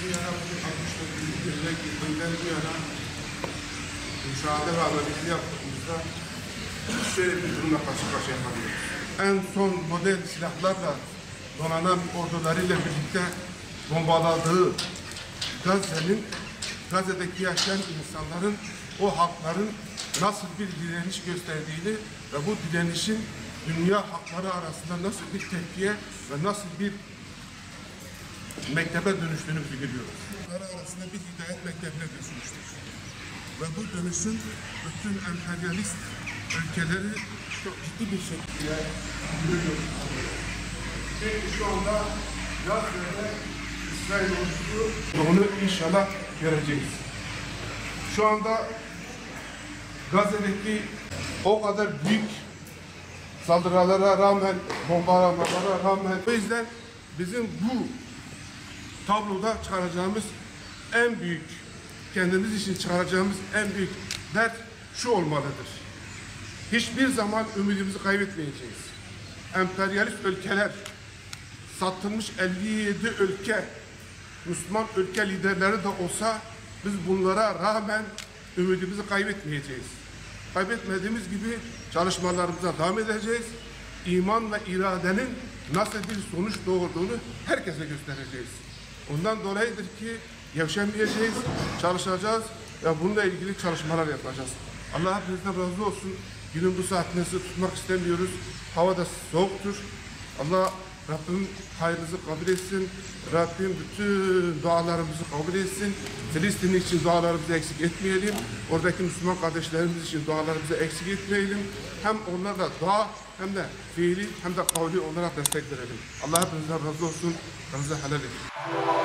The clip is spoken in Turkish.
bu yana, 69. yılına girdiğinden bu yana müşahede ve analizi yaptığımızda şöyle bir durumla karşı karşıya kalıyoruz. En son model silahlarla donanan ordularıyla birlikte bombaladığı Gazze'deki yaşayan insanların, o halkların nasıl bir direniş gösterdiğini ve bu direnişin dünya halkları arasında nasıl bir tepkiye ve nasıl bir mektebe dönüştüğünü biliyoruz. Arasında bir hidayet mektebine dönüşmüştür. Ve bu dönüşüm bütün emperyalist ülkeleri çok ciddi bir şekilde görüyoruz. Çünkü şu anda Gazze'de İsrail ordusu onu inşallah göreceğiz. Şu anda Gazze'deki o kadar büyük saldırılara rağmen, bombalamalara rağmen, o yüzden bizim bu tabloda çıkaracağımız en büyük, kendimiz için çıkaracağımız en büyük dert şu olmalıdır. Hiçbir zaman ümidimizi kaybetmeyeceğiz. Emperyalist ülkeler, satılmış 57 ülke, Müslüman ülke liderleri de olsa biz bunlara rağmen ümidimizi kaybetmeyeceğiz. Kaybetmediğimiz gibi çalışmalarımıza devam edeceğiz. İman ve iradenin nasıl bir sonuç doğurduğunu herkese göstereceğiz. Ondan dolayıdır ki gevşemeyeceğiz, çalışacağız ve bununla ilgili çalışmalar yapacağız. Allah hepinizden razı olsun. Günün bu saatini tutmak istemiyoruz. Hava da soğuktur. Allah Rabbim hayrınızı kabul etsin. Rabbim bütün dualarımızı kabul etsin. Filistin için dualarımızı eksik etmeyelim. Oradaki Müslüman kardeşlerimiz için dualarımızı eksik etmeyelim. Hem onlarla dua hem de fiili hem de kavli olarak destek verelim. Allah hepinizden razı olsun. Kanınıza helal edin.